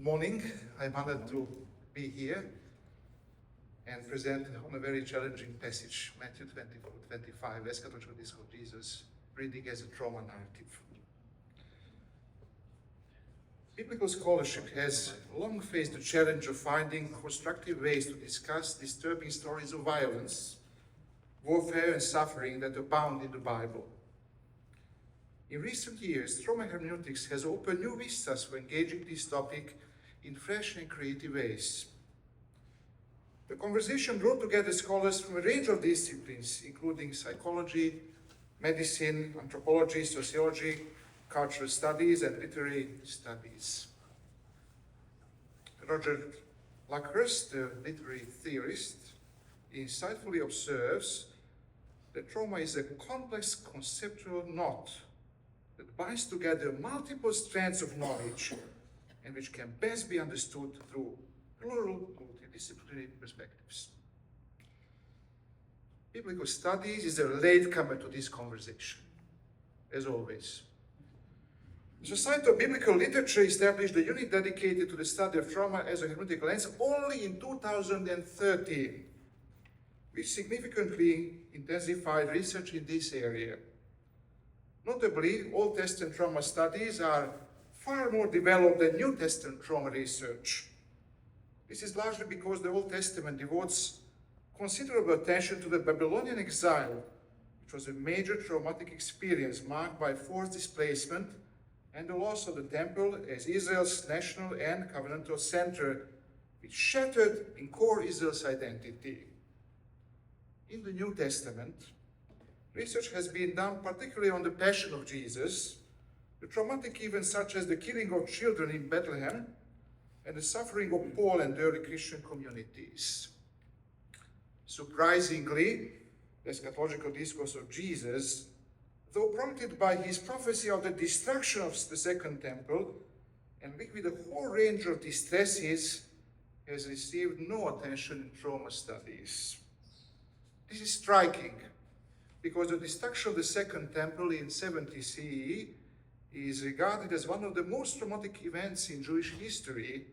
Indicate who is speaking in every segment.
Speaker 1: morning. I'm honored to be here and present on a very challenging passage, Matthew 24-25, eschatological discourse of Jesus, reading as a trauma narrative. Biblical scholarship has long faced the challenge of finding constructive ways to discuss disturbing stories of violence, warfare, and suffering that abound in the Bible. In recent years, trauma hermeneutics has opened new vistas for engaging this topic in fresh and creative ways. The conversation brought together scholars from a range of disciplines, including psychology, medicine, anthropology, sociology, cultural studies, and literary studies. Roger Luckhurst, the literary theorist, insightfully observes that trauma is a complex conceptual knot that binds together multiple strands of knowledge and which can best be understood through plural multidisciplinary perspectives. Biblical studies is a latecomer to this conversation, as always. The Society of Biblical Literature established a unit dedicated to the study of trauma as a hermeneutic lens only in 2013, which significantly intensified research in this area. Notably, Old Testament trauma studies are far more developed than New Testament trauma research. This is largely because the Old Testament devotes considerable attention to the Babylonian exile, which was a major traumatic experience marked by forced displacement and the loss of the temple as Israel's national and covenantal center, which shattered in core Israel's identity. In the New Testament, research has been done particularly on the Passion of Jesus, the traumatic events such as the killing of children in Bethlehem, and the suffering of Paul and the early Christian communities. Surprisingly, the eschatological discourse of Jesus, though prompted by his prophecy of the destruction of the Second Temple, and with a whole range of distresses, has received no attention in trauma studies. This is striking, because the destruction of the Second Temple in 70 CE is regarded as one of the most traumatic events in Jewish history,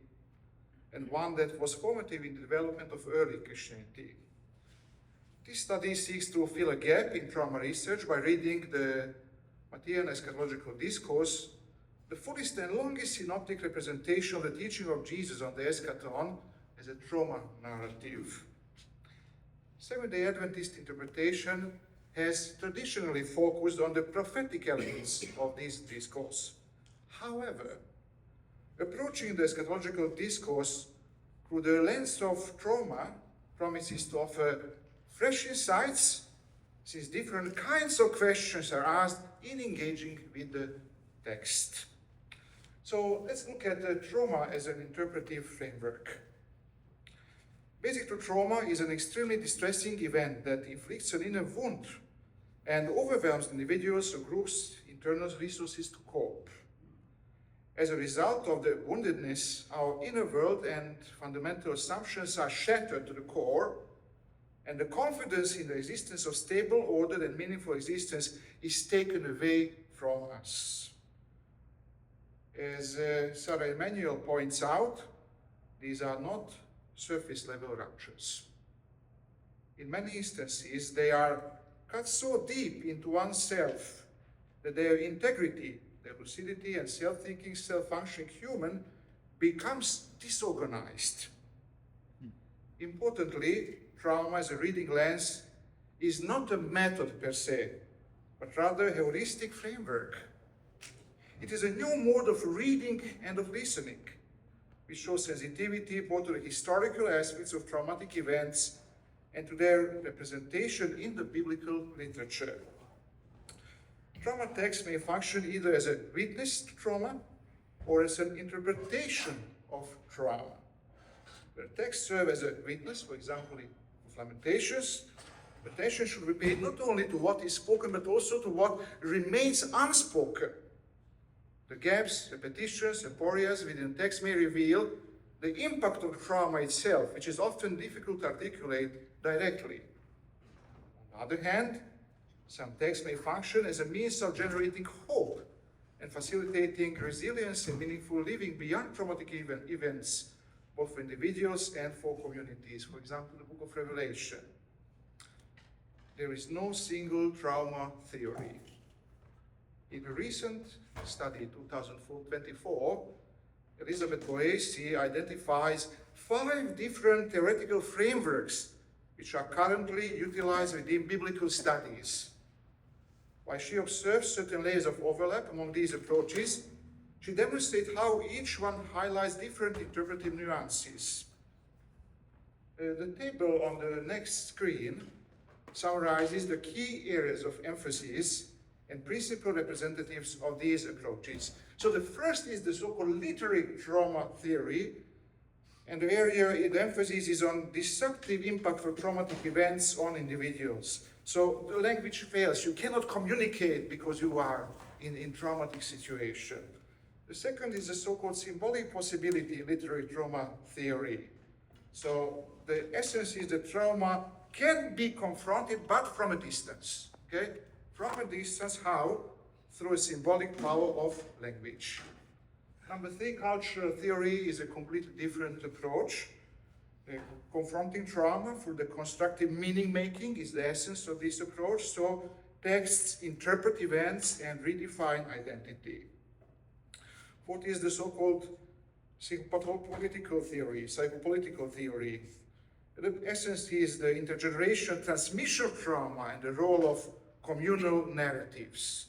Speaker 1: and one that was formative in the development of early Christianity. This study seeks to fill a gap in trauma research by reading the Matthean eschatological discourse, the fullest and longest synoptic representation of the teaching of Jesus on the eschaton as a trauma narrative. Seventh-day Adventist interpretation has traditionally focused on the prophetic elements of this discourse. However, approaching the eschatological discourse through the lens of trauma promises to offer fresh insights, since different kinds of questions are asked in engaging with the text. So let's look at the trauma as an interpretive framework. Basic to trauma is an extremely distressing event that inflicts an inner wound and overwhelms individuals or groups' internal resources to cope. As a result of the woundedness, our inner world and fundamental assumptions are shattered to the core, and the confidence in the existence of stable, ordered, and meaningful existence is taken away from us. As Sarah Emanuel points out, these are not surface-level ruptures. In many instances, they are cut so deep into oneself that their integrity, their lucidity, and self-thinking, self-functioning human becomes disorganized. Importantly, trauma as a reading lens is not a method per se, but rather a heuristic framework. It is a new mode of reading and of listening, which shows sensitivity both to the historical aspects of traumatic events and to their representation in the biblical literature. Trauma texts may function either as a witness to trauma or as an interpretation of trauma. The texts serve as a witness, for example, in Lamentations. Attention should be paid not only to what is spoken, but also to what remains unspoken. The gaps, repetitions, aporias within the text may reveal the impact of trauma itself, which is often difficult to articulate directly. On the other hand, some texts may function as a means of generating hope and facilitating resilience and meaningful living beyond traumatic events, both for individuals and for communities. For example, the book of Revelation. There is no single trauma theory. In a recent study, 2024, Elizabeth Boesi identifies 5 different theoretical frameworks which are currently utilized within biblical studies. While she observes certain layers of overlap among these approaches, she demonstrates how each one highlights different interpretive nuances. The table on the next screen summarizes the key areas of emphasis and principal representatives of these approaches. So the first is the so-called literary trauma theory, and the area the emphasis is on disruptive impact of traumatic events on individuals. So the language fails. You cannot communicate because you are in traumatic situation. The second is the so-called symbolic possibility literary trauma theory. So the essence is that trauma can be confronted, but from a distance. Okay? From a distance, how? Through a symbolic power of language. Number 3, cultural theory is a completely different approach. Confronting trauma through the constructive meaning making is the essence of this approach. So texts interpret events and redefine identity. What is the so-called psychopolitical theory? The essence is the intergenerational transmission of trauma and the role of communal narratives.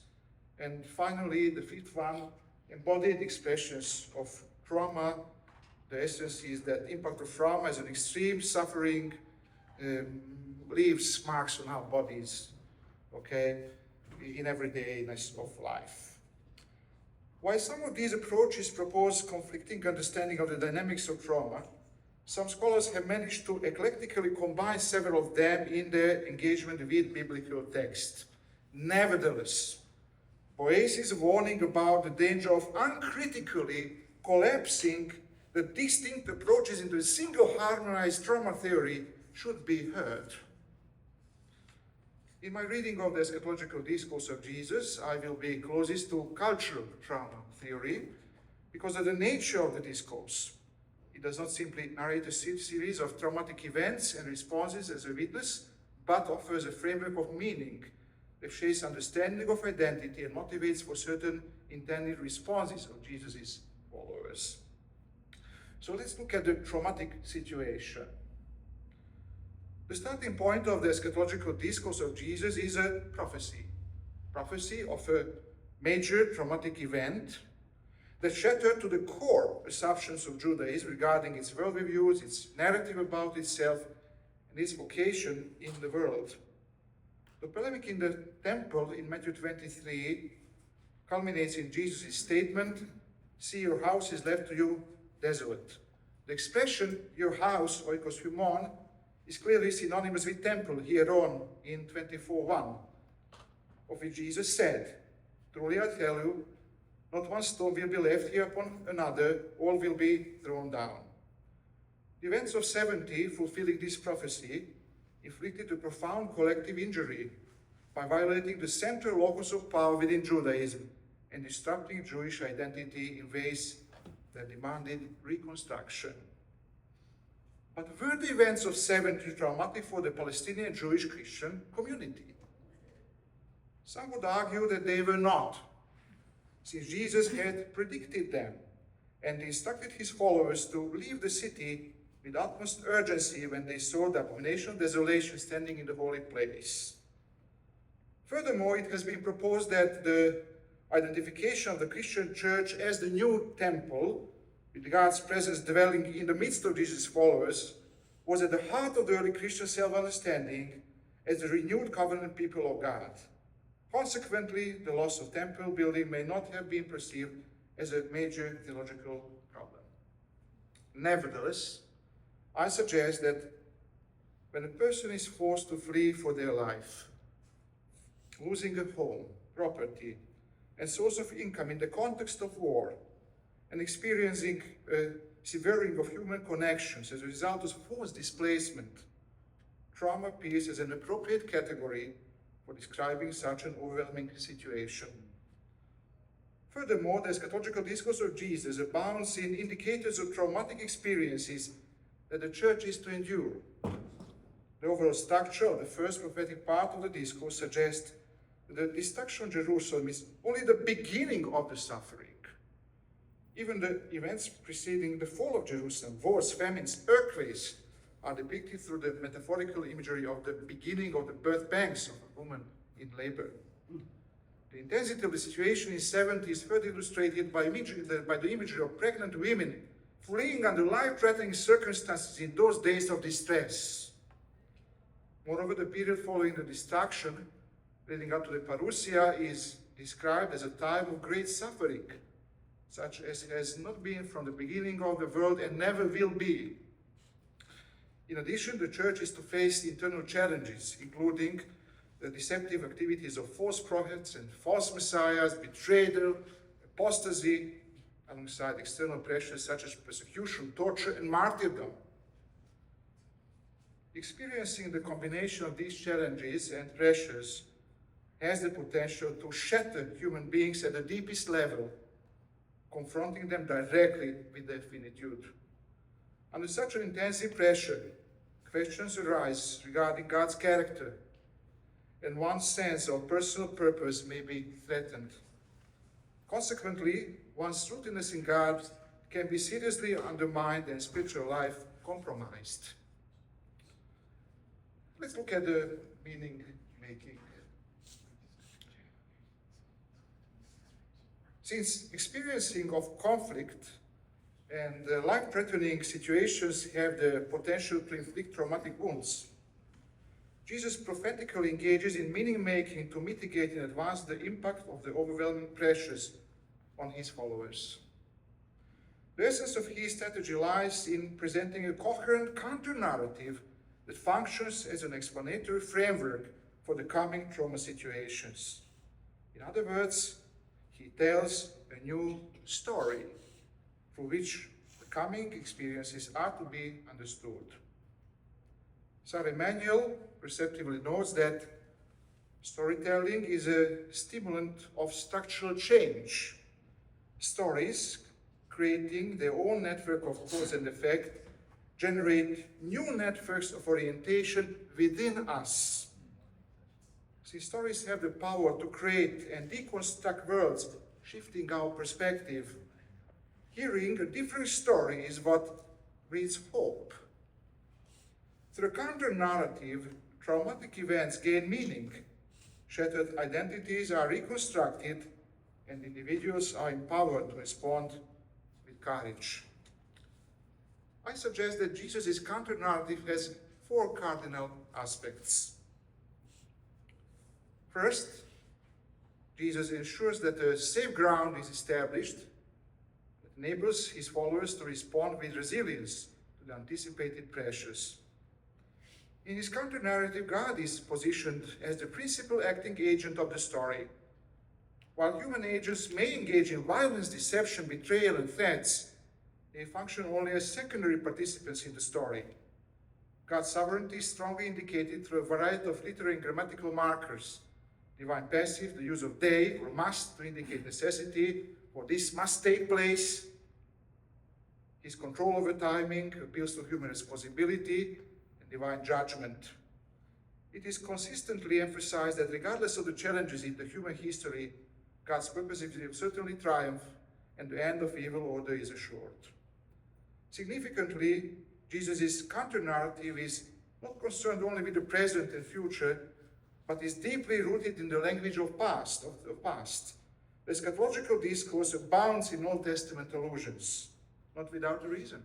Speaker 1: And finally, the 5th one, embodied expressions of trauma. The essence is that impact of trauma as an extreme suffering leaves marks on our bodies, okay, in everydayness of life. While some of these approaches propose conflicting understanding of the dynamics of trauma, some scholars have managed to eclectically combine several of them in their engagement with biblical text. Nevertheless, Boesi's warning about the danger of uncritically collapsing the distinct approaches into a single harmonized trauma theory should be heard. In my reading of the eschatological discourse of Jesus, I will be closest to cultural trauma theory because of the nature of the discourse. It does not simply narrate a series of traumatic events and responses as a witness, but offers a framework of meaning that shapes understanding of identity and motivates for certain intended responses of Jesus' followers. So let's look at the traumatic situation. The starting point of the eschatological discourse of Jesus is a prophecy of a major traumatic event that shattered to the core assumptions of Judaism regarding its worldviews, its narrative about itself, and its vocation in the world. The polemic in the temple in Matthew 23 culminates in Jesus' statement, "See, your house is left to you desolate." The expression, "your house," oikos humon, is clearly synonymous with temple here on in 24:1, of which Jesus said, "Truly I tell you, not one stone will be left here upon another, all will be thrown down." The events of 70, fulfilling this prophecy, inflicted a profound collective injury by violating the central locus of power within Judaism and disrupting Jewish identity in ways that demanded reconstruction. But were the events of 70 traumatic for the Palestinian Jewish Christian community? Some would argue that they were not, since Jesus had predicted them and instructed his followers to leave the city with utmost urgency when they saw the abomination of desolation standing in the holy place. Furthermore, it has been proposed that the identification of the Christian church as the new temple, with God's presence dwelling in the midst of Jesus' followers, was at the heart of the early Christian self-understanding as the renewed covenant people of God. Consequently, the loss of temple building may not have been perceived as a major theological problem. Nevertheless, I suggest that when a person is forced to flee for their life, losing a home, property, and source of income in the context of war, and experiencing a severing of human connections as a result of forced displacement, trauma appears as an appropriate category for describing such an overwhelming situation. Furthermore, the eschatological discourse of Jesus abounds in indicators of traumatic experiences that the church is to endure. The overall structure of the first prophetic part of the discourse suggests that the destruction of Jerusalem is only the beginning of the suffering. Even the events preceding the fall of Jerusalem, wars, famines, earthquakes, are depicted through the metaphorical imagery of the beginning of the birth pangs of a woman in labor. The intensity of the situation in 70 is further illustrated by the imagery of pregnant women fleeing under life-threatening circumstances in those days of distress. Moreover, the period following the destruction, leading up to the parousia, is described as a time of great suffering, such as has not been from the beginning of the world and never will be. In addition, the church is to face internal challenges, including the deceptive activities of false prophets and false messiahs, betrayal, apostasy, alongside external pressures such as persecution, torture, and martyrdom. Experiencing the combination of these challenges and pressures has the potential to shatter human beings at the deepest level, confronting them directly with their finitude. Under such an intensive pressure, questions arise regarding God's character, and one's sense of personal purpose may be threatened. Consequently, one's rootiness in God can be seriously undermined and spiritual life compromised. Let's look at the meaning making. Since experiencing of conflict and life-threatening situations have the potential to inflict traumatic wounds, Jesus prophetically engages in meaning-making to mitigate in advance the impact of the overwhelming pressures on his followers. The essence of his strategy lies in presenting a coherent counter-narrative that functions as an explanatory framework for the coming trauma situations. In other words, he tells a new story through which the coming experiences are to be understood. Sir Emanuel perceptively notes that storytelling is a stimulant of structural change. Stories, creating their own network of cause and effect, generate new networks of orientation within us. See, stories have the power to create and deconstruct worlds, shifting our perspective. Hearing a different story is what breeds hope. Through a counter-narrative, traumatic events gain meaning, shattered identities are reconstructed, and individuals are empowered to respond with courage. I suggest that Jesus' counter-narrative has four cardinal aspects. First, Jesus ensures that a safe ground is established that enables his followers to respond with resilience to the anticipated pressures. In his counter-narrative, God is positioned as the principal acting agent of the story. While human agents may engage in violence, deception, betrayal, and threats, they function only as secondary participants in the story. God's sovereignty is strongly indicated through a variety of literary and grammatical markers. Divine passive, the use of they or must to indicate necessity, or this must take place. His control over timing appeals to human responsibility and divine judgment. It is consistently emphasized that regardless of the challenges in the human history, God's purposes will certainly triumph and the end of evil order is assured. Significantly, Jesus' counter-narrative is not concerned only with the present and future, but is deeply rooted in the language of the past. The eschatological discourse abounds in Old Testament allusions, not without a reason.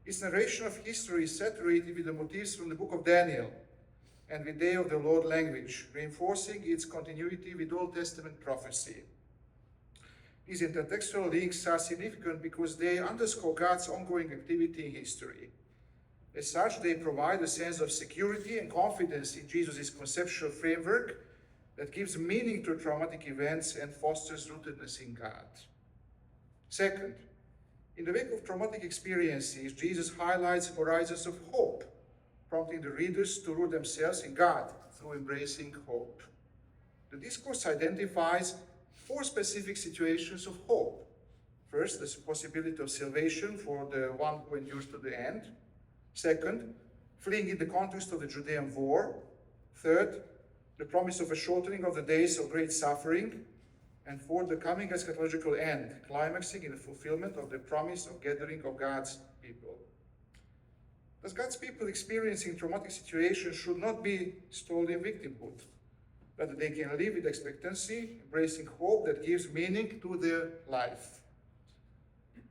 Speaker 1: Its narration of history is saturated with the motifs from the book of Daniel and with Day of the Lord language, reinforcing its continuity with Old Testament prophecy. These intertextual links are significant because they underscore God's ongoing activity in history. As such, they provide a sense of security and confidence in Jesus' conceptual framework that gives meaning to traumatic events and fosters rootedness in God. Second, in the wake of traumatic experiences, Jesus highlights horizons of hope, prompting the readers to root themselves in God through embracing hope. The discourse identifies 4 specific situations of hope. First, the possibility of salvation for the one who endures to the end. Second, fleeing in the context of the Judean war. Third, the promise of a shortening of the days of great suffering. And fourth, the coming eschatological end, climaxing in the fulfillment of the promise of gathering of God's people. Thus, God's people experiencing traumatic situations should not be stalled in victimhood, but they can live with expectancy, embracing hope that gives meaning to their life.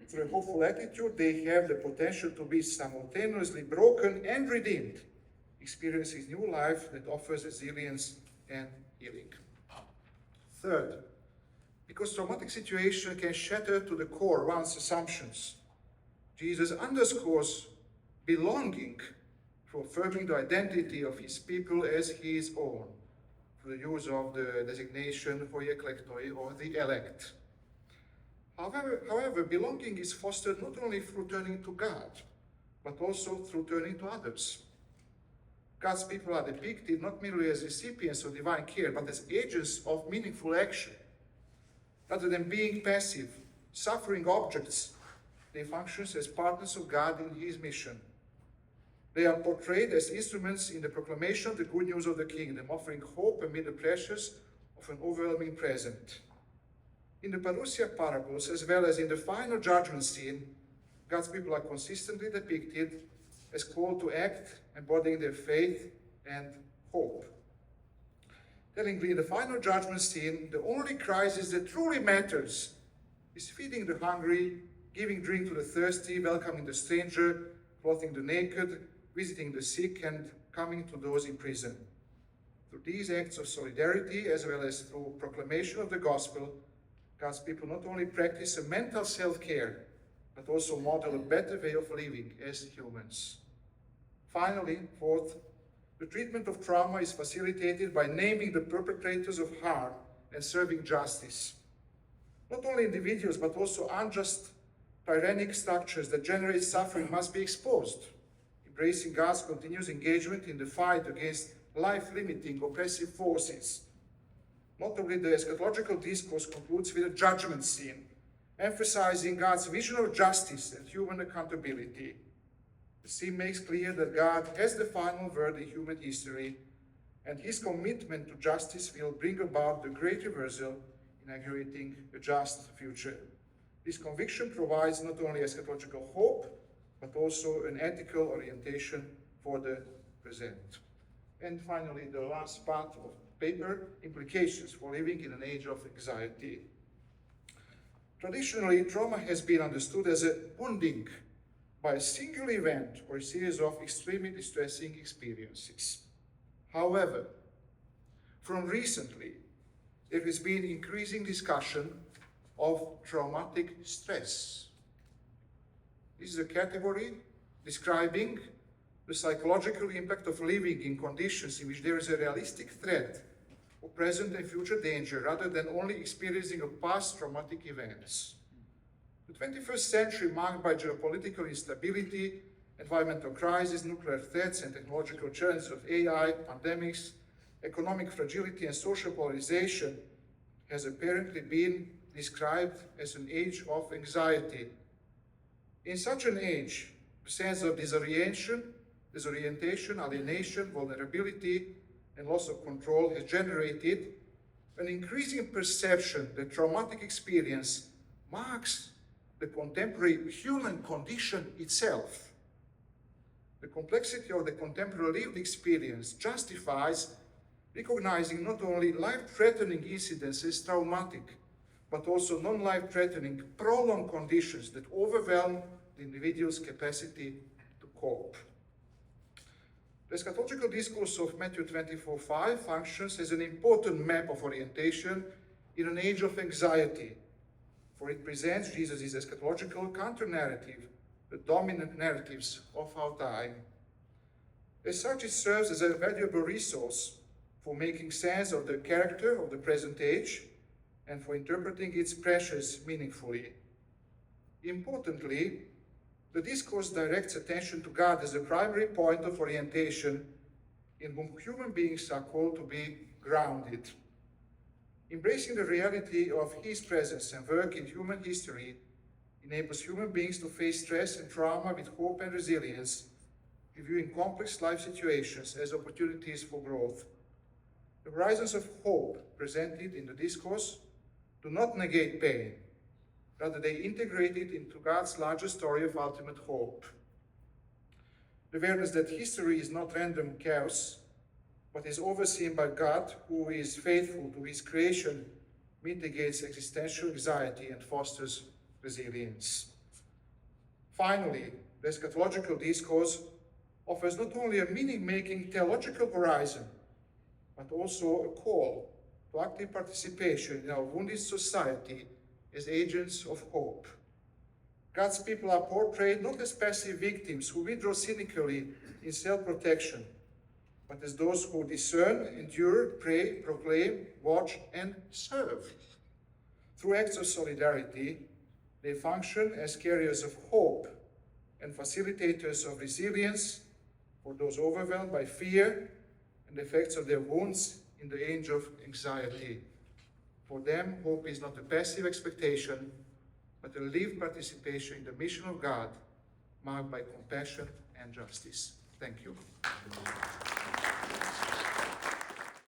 Speaker 1: Through a hopeful attitude, they have the potential to be simultaneously broken and redeemed, experiencing new life that offers resilience and healing. Third, because traumatic situation can shatter to the core one's assumptions, Jesus underscores belonging through affirming the identity of his people as his own, through the use of the designation hoi eklektoi, or the elect. However, belonging is fostered not only through turning to God, but also through turning to others. God's people are depicted not merely as recipients of divine care, but as agents of meaningful action. Rather than being passive, suffering objects, they function as partners of God in his mission. They are portrayed as instruments in the proclamation of the good news of the kingdom, offering hope amid the pressures of an overwhelming present. In the parousia parables, as well as in the final judgment scene, God's people are consistently depicted as called to act, embodying their faith and hope. Tellingly, in the final judgment scene, the only crisis that truly matters is feeding the hungry, giving drink to the thirsty, welcoming the stranger, clothing the naked, visiting the sick, and coming to those in prison. Through these acts of solidarity, as well as through proclamation of the gospel, God's people not only practice a mental self-care, but also model a better way of living as humans. Finally, fourth, the treatment of trauma is facilitated by naming the perpetrators of harm and serving justice. Not only individuals, but also unjust, tyrannic structures that generate suffering must be exposed, embracing God's continuous engagement in the fight against life-limiting oppressive forces. Notably, the eschatological discourse concludes with a judgment scene, emphasizing God's vision of justice and human accountability. The scene makes clear that God has the final word in human history, and his commitment to justice will bring about the great reversal, inaugurating a just future. This conviction provides not only eschatological hope, but also an ethical orientation for the present. And finally, the last part of the paper, implications for living in an age of anxiety. Traditionally, trauma has been understood as a wounding by a single event or a series of extremely distressing experiences. However, from recently, there has been increasing discussion of traumatic stress. This is a category describing the psychological impact of living in conditions in which there is a realistic threat of present and future danger, rather than only experiencing of past traumatic events. The 21st century, marked by geopolitical instability, environmental crisis, nuclear threats, and technological challenges of AI, pandemics, economic fragility, and social polarization, has apparently been described as an age of anxiety. In such an age, the sense of disorientation, alienation, vulnerability, and loss of control has generated an increasing perception that traumatic experience marks the contemporary human condition itself. The complexity of the contemporary lived experience justifies recognizing not only life-threatening incidents as traumatic, but also non-life-threatening, prolonged conditions that overwhelm the individual's capacity to cope. The eschatological discourse of Matthew 24:5 functions as an important map of orientation in an age of anxiety, for it presents Jesus' eschatological counter-narrative, the dominant narratives of our time. As such, it serves as a valuable resource for making sense of the character of the present age and for interpreting its pressures meaningfully. Importantly, the discourse directs attention to God as the primary point of orientation in whom human beings are called to be grounded. Embracing the reality of his presence and work in human history enables human beings to face stress and trauma with hope and resilience, reviewing complex life situations as opportunities for growth. The horizons of hope presented in the discourse do not negate pain. Rather, they integrate it into God's larger story of ultimate hope. The awareness that history is not random chaos, but is overseen by God, who is faithful to his creation, mitigates existential anxiety and fosters resilience. Finally, the eschatological discourse offers not only a meaning-making theological horizon, but also a call to active participation in our wounded society as agents of hope. God's people are portrayed not as passive victims who withdraw cynically in self-protection, but as those who discern, endure, pray, proclaim, watch, and serve. Through acts of solidarity, they function as carriers of hope and facilitators of resilience for those overwhelmed by fear and the effects of their wounds in the age of anxiety. For them, hope is not a passive expectation, but a lived participation in the mission of God, marked by compassion and justice. Thank you.